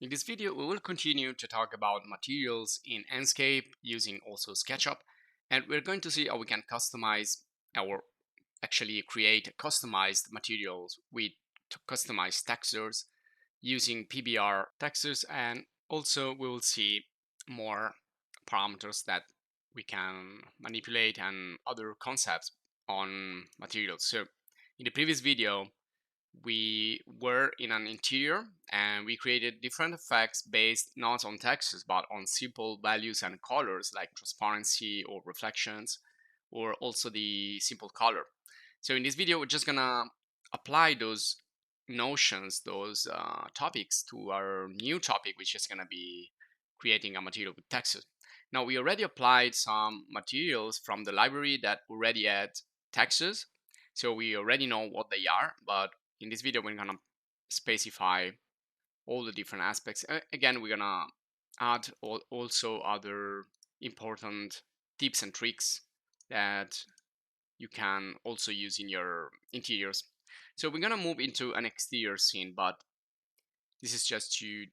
In this video, we will continue to talk about materials in ENSCAPE using also SketchUp, and we're going to see how we can customize or actually create customized materials with customized textures using Pbr textures, and also we will see more parameters that we can manipulate and other concepts on materials. So in the previous video, we were in an interior and we created different effects based not on textures but on simple values and colors like transparency or reflections, or also the simple color. So in this video, we're just gonna apply those notions, those topics to our new topic, which is gonna be creating a material with textures. Now, we already applied some materials from the library that already had textures, so we already know what they are, but in this video, we're gonna specify all the different aspects. Again, we're gonna add also other important tips and tricks that you can also use in your interiors. So we're gonna move into an exterior scene, but this is just to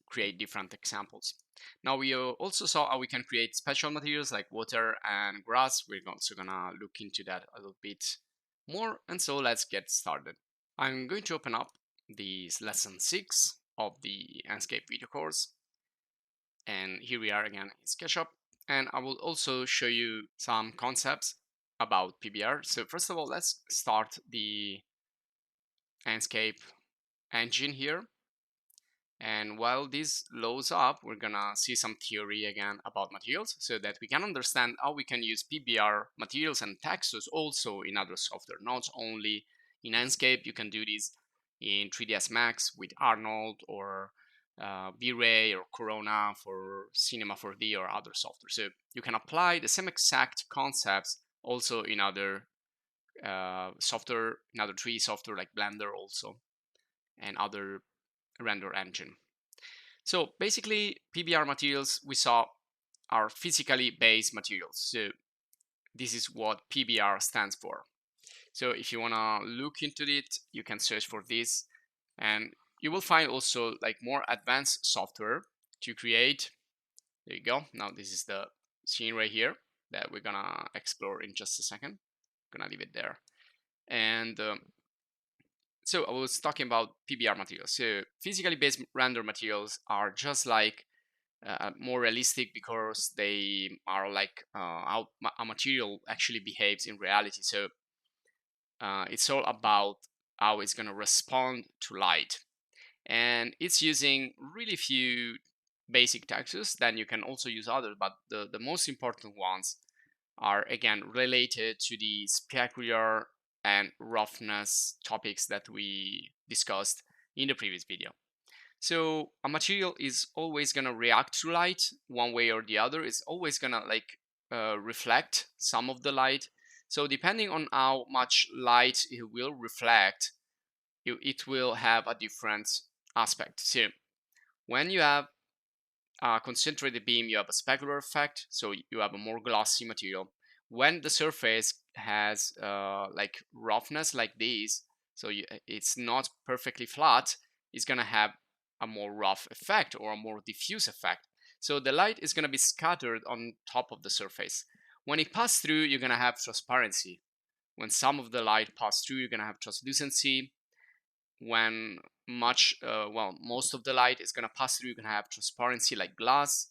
create different examples. Now, we also saw how we can create special materials like water and grass. We're also gonna look into that a little bit more, and so let's get started. I'm going to open up this lesson 6 of the ENSCAPE video course, and here we are again in SketchUp, and I will also show you some concepts about Pbr. So first of all, let's start the ENSCAPE engine here, and while this loads up, we're gonna see some theory again about materials so that we can understand how we can use Pbr materials and textures also in other software, not only in ENSCAPE. You can do this in 3ds Max with Arnold, or V-Ray or Corona for Cinema 4D or other software. So you can apply the same exact concepts also in other software, in other 3D software like Blender also, and other render engine. So basically, Pbr materials we saw are physically based materials. So this is what Pbr stands for. So if you want to look into it, you can search for this, and you will find also like more advanced software to create. There you go. Now this is the scene right here that we're gonna explore in just a second. I'm gonna leave it there. And so I was talking about Pbr materials. So physically based render materials are just like more realistic because they are like how a material actually behaves in reality. So it's all about how it's going to respond to light, and it's using really few basic textures. Then you can also use others, but the most important ones are again related to the specular and roughness topics that we discussed in the previous video. So a material is always going to react to light one way or the other. It's always going to like reflect some of the light. So depending on how much light it will reflect, it will have a different aspect. So when you have a concentrated beam, you have a specular effect. So you have a more glossy material. When the surface has like roughness like this, so it's not perfectly flat, it's going to have a more rough effect or a more diffuse effect. So the light is going to be scattered on top of the surface. When it passes through, you're going to have transparency. When some of the light passes through, you're going to have translucency. When most of the light is going to pass through, you're going to have transparency like glass.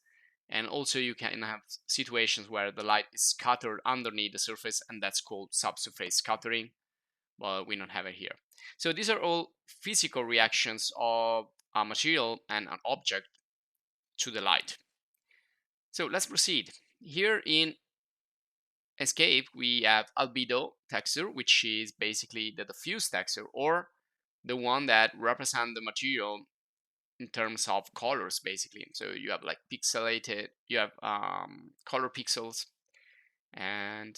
And also you can have situations where the light is scattered underneath the surface, and that's called subsurface scattering, but we don't have it here. So these are all physical reactions of a material and an object to the light. So let's proceed. Here in ENSCAPE, we have Albedo Texture, which is basically the diffuse texture, or the one that represents the material in terms of colors, basically. So you have like pixelated, you have color pixels, and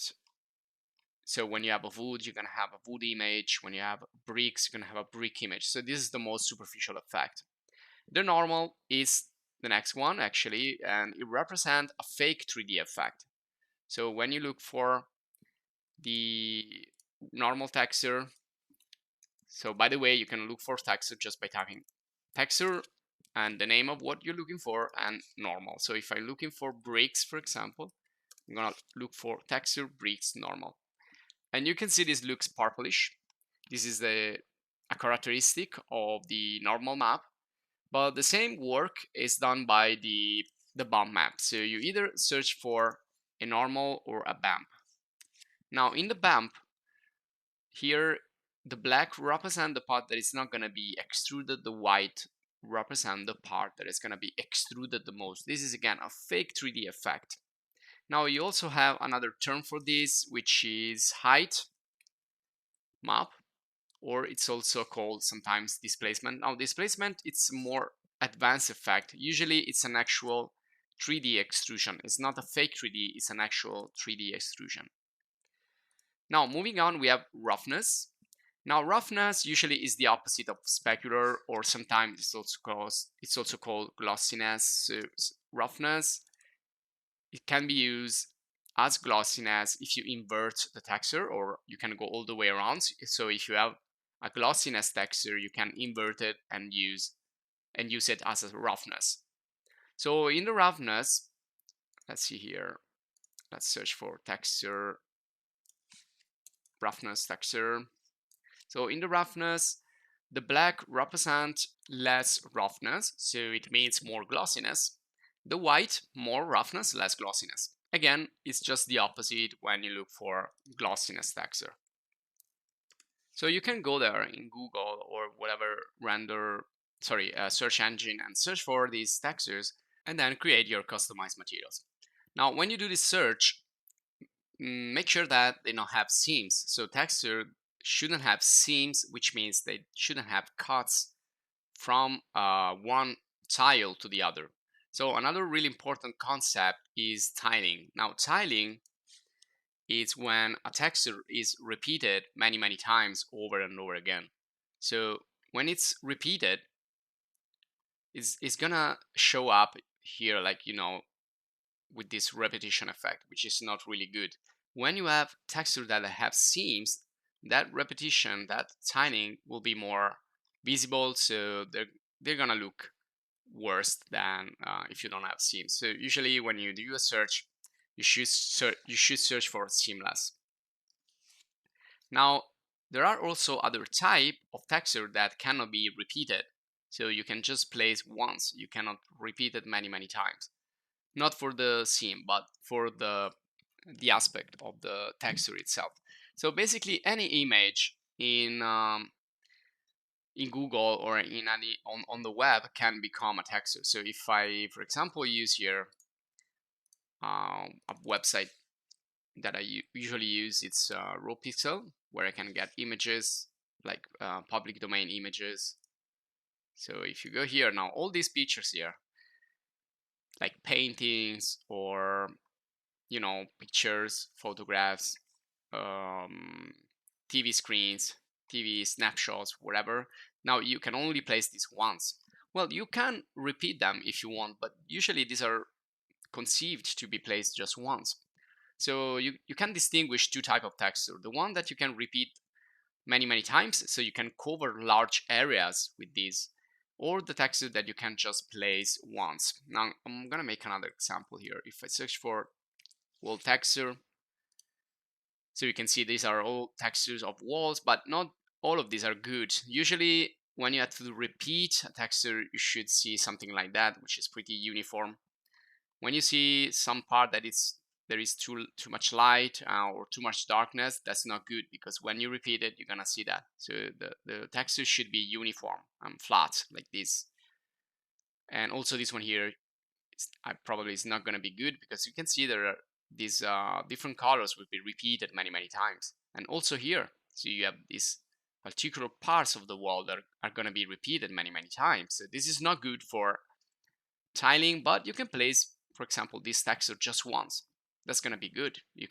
so when you have a wood, you're gonna have a wood image. When you have bricks, you're gonna have a brick image. So this is the most superficial effect. The normal is the next one actually, and it represents a fake 3D effect. So when you look for the normal texture, so by the way, you can look for texture just by typing texture and the name of what you're looking for, and normal. So if I'm looking for bricks, for example, I'm gonna look for texture bricks normal. And you can see this looks purplish. This is a characteristic of the normal map, but the same work is done by the bump map. So you either search for a normal or a bump. Now in the bump, here the black represents the part that is not going to be extruded, the white represents the part that is going to be extruded the most. This is again a fake 3D effect. Now you also have another term for this, which is height map, or it's also called sometimes displacement. Now displacement, it's more advanced effect. Usually it's an actual 3D extrusion. It's not a fake 3D, it's an actual 3D extrusion. Now moving on, we have roughness. Now roughness usually is the opposite of specular, or sometimes it's also called glossiness. So roughness, it can be used as glossiness if you invert the texture, or you can go all the way around. So if you have a glossiness texture, you can invert it and use it as a roughness. So in the roughness, let's see here, let's search for texture, roughness texture. So in the roughness, the black represents less roughness, so it means more glossiness. The white, more roughness, less glossiness. Again, it's just the opposite when you look for glossiness texture. So you can go there in Google or whatever search engine and search for these textures and then create your customized materials. Now, when you do this search, make sure that they don't have seams. So texture shouldn't have seams, which means they shouldn't have cuts from one tile to the other. So another really important concept is tiling. Now tiling is when a texture is repeated many times over and over again. So when it's repeated, it's gonna show up here, like, you know, with this repetition effect, which is not really good. When you have textures that have seams, that repetition, that tiling will be more visible, so they're gonna look worse than if you don't have seams. So usually when you do a search, you should search for seamless. Now there are also other type of texture that cannot be repeated. So you can just place once, you cannot repeat it many times. Not for the seam, but for the aspect of the texture itself. So basically any image in Google or in any on the web can become a texture. So if I, for example, use here a website that I usually use, it's RawPixel, where I can get images like public domain images. So if you go here now, all these pictures here, like paintings or, you know, pictures, photographs, TV screens, TV snapshots, whatever. Now you can only place this once. Well, you can repeat them if you want, but usually these are conceived to be placed just once. So you can distinguish two types of texture. The one that you can repeat many times, so you can cover large areas with these, or the texture that you can just place once. Now I'm gonna make another example here. If I search for wall texture, so you can see these are all textures of walls, but not all of these are good. Usually when you have to repeat a texture, you should see something like that, which is pretty uniform. When you see some part that there is too much light or too much darkness, that's not good, because when you repeat it, you're gonna see that. So the texture should be uniform and flat like this. And also this one here probably is not gonna be good, because you can see there are these different colors will be repeated many times. And also here, so you have these particular parts of the wall that are gonna be repeated many times. So this is not good for tiling, but you can place, for example, this texture just once. That's gonna be good. You